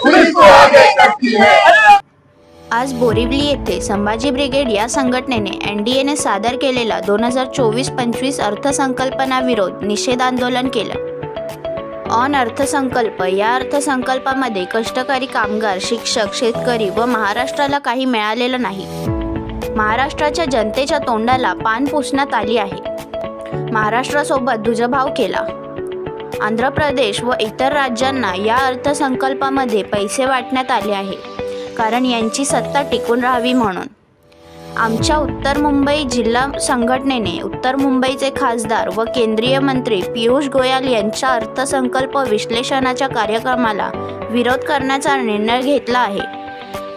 Police को आगे करती है। आज बोरिवली येथे संभाजी ब्रिगेड या संघटनेने एनडीएने सादर केलेला 2024-25 अर्थसंकल्पना विरोध निषेध आंदोलन केलं। ऑन अर्थसंकल्प या अर्थसंकल्पामध्ये कष्टकरी कामगार, शिक्षक, शेतकरी व महाराष्ट्राला काही मिळालेलं नाही। महाराष्ट्राच्या जनतेच्या तोंडाला पान पुसण्यात आली आहे। महाराष्ट्रासोबत दुजाभाव केला। आंध्र प्रदेश व इतर राज्यांना या अर्थसंकल्पामध्ये पैसे वाटण्यात आले आहे, कारण यांची सत्ता टिकून राहावी म्हणून। आमच्या उत्तर मुंबई जिल्हा संघटनेने उत्तर मुंबईचे खासदार व केंद्रीय मंत्री पियुष गोयल यांच्या अर्थसंकल्प विश्लेषणाच्या कार्यक्रमाला विरोध करण्याचा निर्णय घेतला आहे।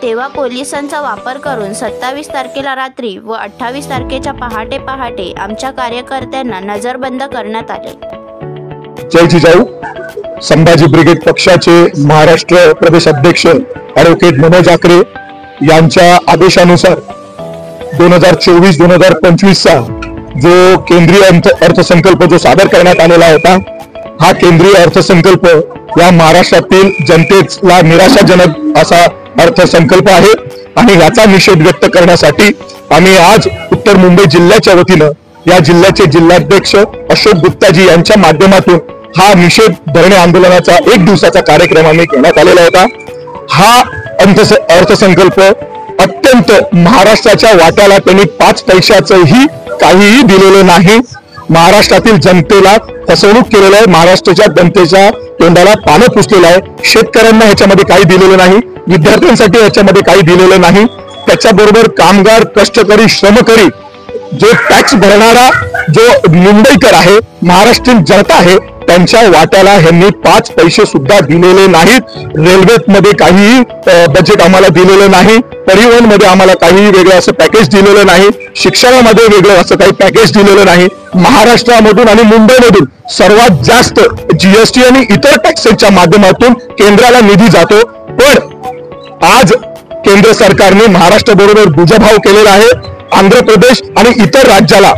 तेव्हा पोलिसांचा वापर करून 27 तारखेला रात्री व 28 तारखेच्या पहाटे आमच्या कार्यकर्त्यांना नजरबंद करण्यात आले। जय जिजाऊ। संभाजी ब्रिगेड पक्षाचे महाराष्ट्र प्रदेश अध्यक्ष ॲडव्होकेट मनोज आकरे यांच्या आदेशानुसार 2024-2025 चा जो केंद्रीय अर्थसंकल्प जो सादर करण्यात आलेला होता, हा केंद्रीय अर्थसंकल्प या महाराष्ट्रातील जनतेला निराशाजनक असा अर्थसंकल्प आहे आणि याचा निषेध व्यक्त करण्यासाठी आम्ही आज उत्तर मुंबई जिल्ह्याच्या वतीनं या जिल्ह्याचे जिल्हाध्यक्ष अशोक गुप्ताजी यांच्या माध्यमातून हा निषेध धरणे आंदोलनाचा 1 दिवसाचा कार्यक्रम आम्ही घेण्यात आलेला होता। हा अर्थसंकल्प अत्यंत महाराष्ट्राच्या वाट्याला त्यांनी 5 पैशाचंही काहीही दिलेलं नाही। महाराष्ट्रातील जनतेला फसवणूक केलेलं आहे, महाराष्ट्राच्या जनतेच्या तोंडाला पानं पुसलेलं आहे। शेतकऱ्यांना ह्याच्यामध्ये काही दिलेलं नाही, विद्यार्थ्यांसाठी ह्याच्यामध्ये काही दिलेलं नाही। त्याच्याबरोबर कामगार, कष्टकरी, श्रमकरी, जो टॅक्स भरणारा जो मुंबईकर आहे, महाराष्ट्रीयन जनता आहे, त्यांच्या वाट्याला ह्यांनी 5 पैसे सुद्धा दिलेले नाहीत। रेल्वेमध्ये काही बजेट आम्हाला दिलेलं नाही, परिवहन मध्ये आम्हाला काही वेगळं असं पॅकेज दिलेलं नाही, शिक्षणामध्ये वेगळं असं काही पॅकेज दिलेलं नाही। महाराष्ट्रामधून आणि मुंबईमधून सर्वात जास्त जीएसटी आणि इतर टॅक्सेसच्या माध्यमातून केंद्राला निधी जातो, पण आज केंद्र सरकारने महाराष्ट्र बरोबर दुजाभाव केलेला आहे। आंध्र प्रदेश आणि इतर राज्याला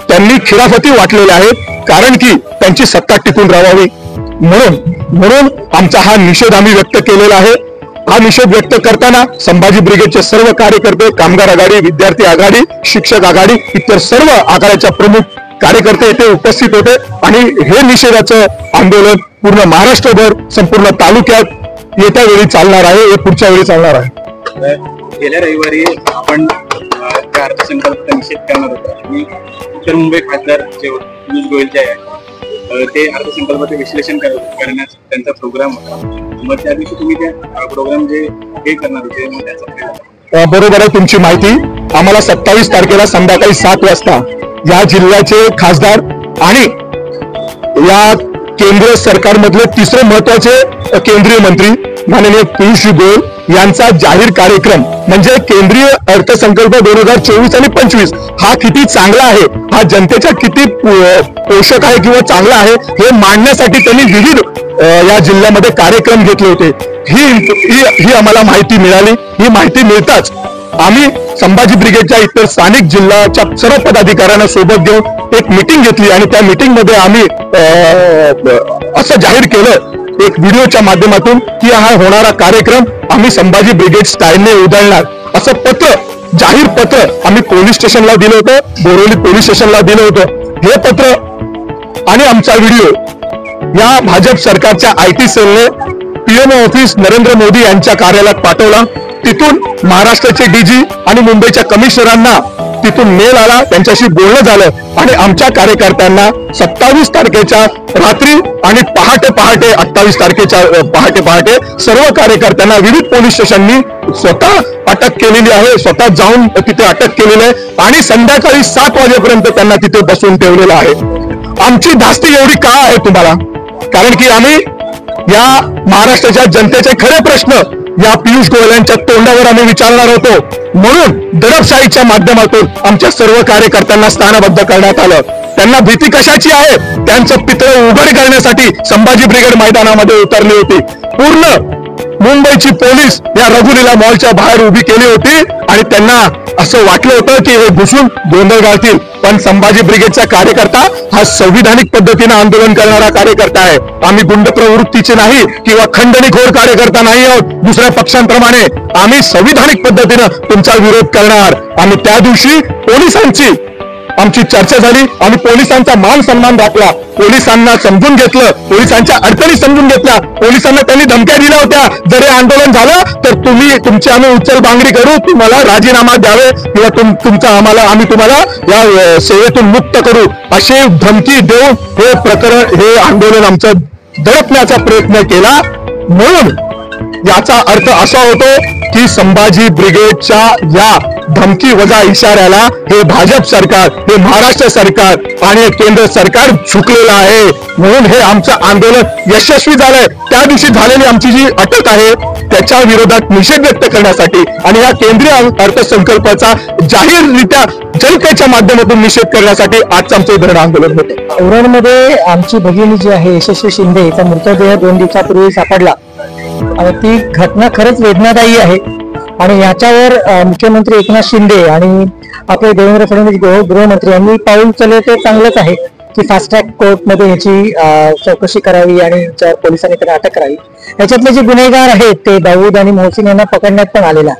त्यांनी खिराफती वाटलेल्या आहेत, कारण की त्यांची सत्ता टिकून राहावी म्हणून आमचा हा निषेध आम्ही व्यक्त केलेला आहे। हा निषेध व्यक्त करताना संभाजी ब्रिगेडचे सर्व कार्यकर्ते, कामगार आघाडी, विद्यार्थी आघाडी, शिक्षक आघाडी, इतर सर्व आघाड्याच्या प्रमुख कार्यकर्ते इथे उपस्थित होते आणि हे निषेधाचं आंदोलन पूर्ण महाराष्ट्रभर, संपूर्ण तालुक्यात येत्या वेळी चालणार आहे, हे पुढच्या वेळी चालणार आहे। गेल्या रविवारी आपण अर्थसंकल्पाचा निषेध करणार होतो आणि उत्तर मुंबई खासदार जे पियुष गोयल जे आहे ते अर्थसंकल्पाचे विश्लेषण करण्याचा त्यांचा प्रोग्राम होता। मग त्या दिवशी तुम्ही त्या प्रोग्राम जे हे करणार होते, मग त्याचा बरोबर आहे तुमची माहिती। आम्हाला 27 तारखेला संध्याकाळी 7 वाजता या जिल्ह्याचे खासदार आणि या केंद्र सरकारमधले तिसरे महत्वाचे केंद्रीय मंत्री माननीय पियुष गोयल यांचा जाहीर कार्यक्रम म्हणजे केंद्रीय अर्थसंकल्प 2024 आणि 25 हा किती चांगला आहे, हा जनतेच्या किती पोषक आहे किंवा चांगला आहे हे मांडण्यासाठी त्यांनी विविध या जिल्ह्यामध्ये कार्यक्रम घेतले होते। ही आम्हाला माहिती मिळाली। ही माहिती मिळताच आम्ही संभाजी ब्रिगेडच्या इतर स्थानिक जिल्ह्याच्या सर्व पदाधिकाऱ्यांना सोबत घेऊन एक मीटिंग घेतली आणि त्या मीटिंग मध्ये आम्ही असं जाहीर केलं एक व्हिडिओच्या माध्यमातून की हा होणारा कार्यक्रम आम्ही संभाजी ब्रिगेड स्टाईलने उधळणार असं पत्र, जाहीर पत्र आम्ही पोलीस स्टेशनला दिलं होतं, बोरिवली पोलीस स्टेशनला दिलं होतं। हे पत्र आणि आमचा व्हिडिओ या भाजप सरकारच्या IT सेलने पीएमओ ऑफिस नरेंद्र मोदी यांच्या कार्यालयात पाठवला। तिथून महाराष्ट्राचे डीजी आणि मुंबईच्या कमिशनरांना तिथून मेल आला, त्यांच्याशी बोलणं झालं आणि आमच्या कार्यकर्त्यांना 27 तारखेच्या रात्री आणि पहाटे 28 तारखेच्या पहाटे सर्व कार्यकर्त्यांना विविध पोलीस स्टेशननी स्वतः अटक केलेली आहे, स्वतः जाऊन तिथे अटक केलेली आहे आणि संध्याकाळी 7 वाजेपर्यंत त्यांना तिथे बसवून ठेवलेलं आहे। आमची धास्ती एवढी का आहे तुम्हाला? कारण की आम्ही या महाराष्ट्राच्या जनतेचे खरे प्रश्न या पियुष गोयल यांच्या तोंडावर आम्ही विचारणार होतो, म्हणून दडपशाहीच्या माध्यमातून आमच्या सर्व कार्यकर्त्यांना स्थानबद्ध करण्यात आलं। त्यांना भीती कशाची आहे? त्यांचं पितळ उघड करण्यासाठी संभाजी ब्रिगेड मैदानामध्ये उतरली होती। पूर्ण मुंबईची पोलीस या रघुलीला मॉलच्या बाहेर उभी केली होती आणि त्यांना असं वाटलं होतं की हे घुसून गोंधळ घालतील, पण संभाजी ब्रिगेडचा कार्यकर्ता हा संविधानिक पद्धतीने आंदोलन करणारा कार्यकर्ता आहे. आम्ही गुंड प्रवृत्तीचे नाही किंवा खंडणीखोर कार्यकर्ता नाही आहोत दुसऱ्या पक्षांप्रमाणे. आम्ही संविधानिक पद्धतीनं तुमचा विरोध करणार. आणि त्या दिवशी पोलिसांची आमची चर्चा झाली. आम्ही पोलिसांचा मान सन्मान राखला, पोलिसांना समजून घेतलं, पोलिसांच्या अडचणी समजून घेतल्या. पोलिसांना त्यांनी धमक्या दिल्या होत्या, जर हे आंदोलन झालं तर तुमची आम्ही उचल बांगडी करू, तुम्हाला राजीनामा द्यावे किंवा तुमचा आम्ही तुम्हाला या सेवेतून मुक्त करू, अशी धमकी देऊन हे प्रकरण हे आंदोलन आमचं दडपण्याचा प्रयत्न केला. म्हणून याचा अर्थ असा होतो की संभाजी ब्रिगेडच्या या धमकी वजा इशाऱ्याला हे भाजप सरकार, हे महाराष्ट्र सरकार आणि केंद्र सरकार झुकलेलं आहे. म्हणून हे आमचं आंदोलन यशस्वी झालंय. त्या दिवशी झालेली आमची जी अटक आहे त्याच्या विरोधात निषेध व्यक्त करण्यासाठी आणि या केंद्रीय अर्थसंकल्पाचा जाहीररित्या जनतेच्या माध्यमातून निषेध करण्यासाठी आजचं आमचं धरण आंदोलन होतं. उरणमध्ये आमची भगिनी जी आहे यशस्वी शिंदे, हिचा मृतदेह 2 दिवसापूर्वी सापडला आणि ती घटना खरंच वेदनादायी आहे. आणि याच्यावर मुख्यमंत्री एकनाथ शिंदे आणि आपले देवेंद्र फडणवीस गृहमंत्री यांनी पाऊल उचलले ते चांगलंच आहे की फास्ट ट्रॅक कोर्टमध्ये याची चौकशी करावी आणि पोलिसांनी त्यांना अटक करावी. याच्यातले जे गुन्हेगार आहेत ते दाऊद आणि मोहसिन यांना पकडण्यात पण आलेला.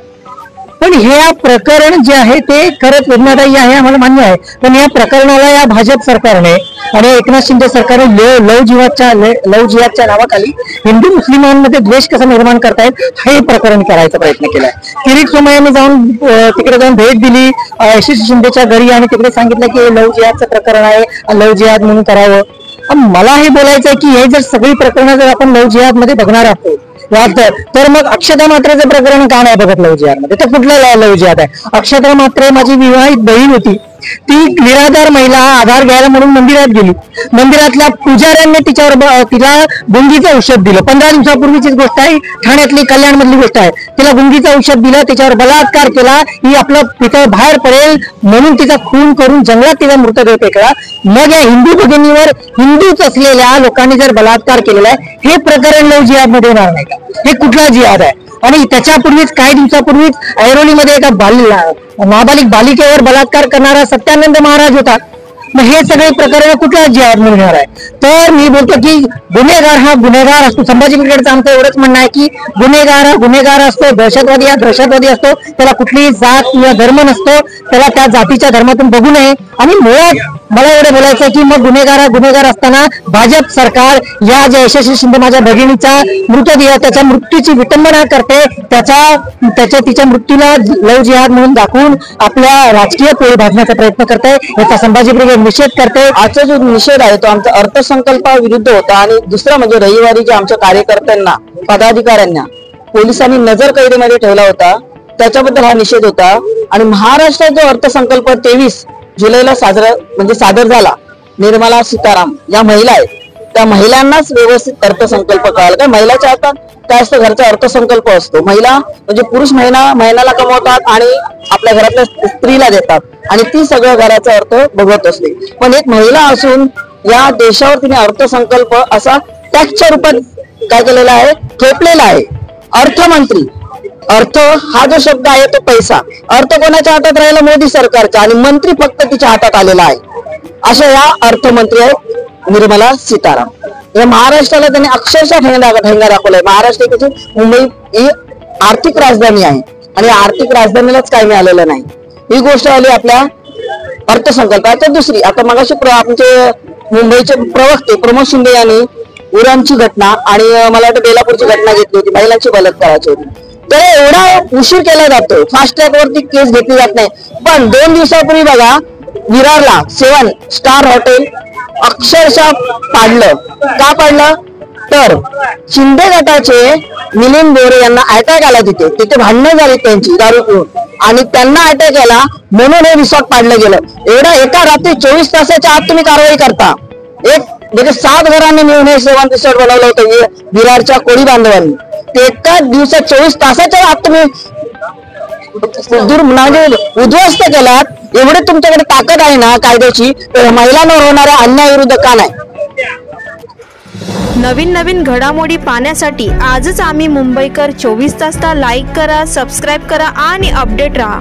पण हे प्रकरण जे आहे ते खरंच वेदनादायी आहे, आम्हाला मान्य आहे. पण या प्रकरणाला या भाजप सरकारने आणि एकनाथ शिंदे सरकारने लव जिहादच्या नावाखाली हिंदू मुस्लिमांमध्ये द्वेष कसा निर्माण करतायत हे प्रकरण करायचा प्रयत्न केलाय. किरीट सोमय्यांनी तिकडे जाऊन भेट दिली यशस्वी शिंदेच्या घरी आणि तिकडे सांगितलं की लव जिहादचं प्रकरण आहे, लव जिहाद म्हणून करावं. मला हे बोलायचं आहे की हे जर सगळी प्रकरणं जर आपण लव जिहाद मध्ये बघणार आहोत तर मग अक्षता मात्रेचं प्रकरण का नाही बघत लव जिहाद मध्ये? तर कुठलं लव जिहाद आहे? अक्षता मात्रे माझी विवाहित बहीण होती, ती निराधार महिला आधार घ्यायला म्हणून मंदिरात गेली. मंदिरातल्या पुजाऱ्यांनी तिला गुंगीचं औषध दिलं. 15 दिवसापूर्वीचीच गोष्ट आहे, ठाण्यातली कल्याण मधली गोष्ट आहे. तिला गुंगीचं औषध दिलं, त्याच्यावर बलात्कार केला. ही आपलं पितळ बाहेर पडेल म्हणून तिचा खून करून जंगलात तिचा मृतदेह फेकला. मग या हिंदू भगिनीवर हिंदूच असलेल्या लोकांनी जर बलात्कार केलेला आहे, हे प्रकरण लव जिहाद मध्ये येणार नाही का? हे कुठला जिहाद आहे? आणि त्याच्यापूर्वीच काही दिवसापूर्वीच ऐरोलीमध्ये एका नाबालिक बालिकेवर बलात्कार करणारा सत्यानंद महाराज होता. मग हे सगळे प्रकरण कुठल्या जिहाद मिळणार आहे? तर मी बोलतो की गुन्हेगार हा गुन्हेगार असतो. संभाजी ब्रिगेडचं आमचं एवढंच म्हणणं आहे की गुन्हेगार हा गुन्हेगार असतो, दहशतवादी हा दहशतवादी असतो. त्याला कुठलीही जात किंवा धर्म नसतो, त्याला त्या जातीच्या धर्मातून बघू नये. आणि मुळात मला एवढं बोलायचं की मग गुन्हेगार हा गुन्हेगार असताना भाजप सरकार या ज्या यशस्वी शिंदे माझ्या भगिनीचा मृतदेह त्याच्या मृत्यूची विटंबना करते, तिच्या मृत्यूला लव जिहाद म्हणून दाखवून आपल्या राजकीय पोळी भाजण्याचा प्रयत्न करते. याचा संभाजी ब्रिगेड निषेध करते. आजचा जो निषेध आहे तो आमचा अर्थसंकल्पाविरुद्ध होता. आणि दुसरा म्हणजे रविवारी जे आमच्या कार्यकर्त्यांना पदाधिकाऱ्यांना पोलिसांनी नजर कैदेमध्ये ठेवला होता त्याच्याबद्दल हा निषेध होता. आणि महाराष्ट्रात जो अर्थसंकल्प 23 जुलैला सादर झाला, निर्मला सीताराम या महिला आहेत, त्या महिलांनाच व्यवस्थित अर्थसंकल्प कळाला. कारण महिलाच्या हातात काय असतं, घरचा अर्थसंकल्प असतो. महिला म्हणजे पुरुष महिन्याला कमवतात आणि आपल्या घरातल्या स्त्रीला देतात आणि ती सगळं घराचा अर्थ बघत असते. पण एक महिला असून या देशावर तिने अर्थसंकल्प असा टॅक्सच्या रूपात काय केलेला आहे, थोपलेला आहे. अर्थमंत्री, अर्थ हा जो शब्द आहे तो पैसा, अर्थ कोणाच्या हातात राहिला? मोदी सरकारच्या. आणि मंत्री फक्त तिच्या हातात आलेला आहे. अशा या अर्थमंत्री आहेत निर्मला सीताराम. या महाराष्ट्राला त्यांनी अक्षरशः ठेंगा दाखवलाय. महाराष्ट्र कशी मुंबई ही आर्थिक राजधानी आहे आणि आर्थिक राजधानीलाच काही मिळालेलं नाही. ही गोष्ट आली आपल्या अर्थसंकल्पाच्या. दुसरी, आता मगाशी आमचे मुंबईचे प्रवक्ते प्रमोद शिंदे यांनी उरणची घटना आणि मला वाटतं बेलापूरची घटना घेतली होती, महिलांची बलात्काराची होती. तर एवढा उशीर केला जातो, फास्ट ट्रॅक वरती केस घेतली जात नाही. पण 2 दिवसापूर्वी बघा विरारला 7 स्टार हॉटेल अक्षरशः पाडलं. का पाडलं? तर शिंदे गटाचे मिलिंद गोरे यांना अटॅक आला, तिथे भांडणं झाली त्यांची दारू पिऊन आणि त्यांना अटॅक आला म्हणून हे रिसॉर्ट पाडलं गेलं. एवढा एका रात्री 24 तासाच्या आत तुम्ही कारवाई करता. म्हणजे 7 घरांनी मिळून हे 7 रिसॉर्ट बनवलं होतं विरारच्या कोळी बांधवांनी. ते एका दिवसात 24 तासाच्या आत तुम्ही उद्ध्वस्त केलात. एवढे तुमच्याकडे ताकद आहे ना कायद्याची, तर महिलांवर होणाऱ्या अन्यायाविरुद्ध का नाही? नवीन घडामोडी पाहण्यासाठी आजच आम्ही मुंबईकर 24 तासला लाईक करा, सबस्क्राईब करा आणि अपडेट रहा.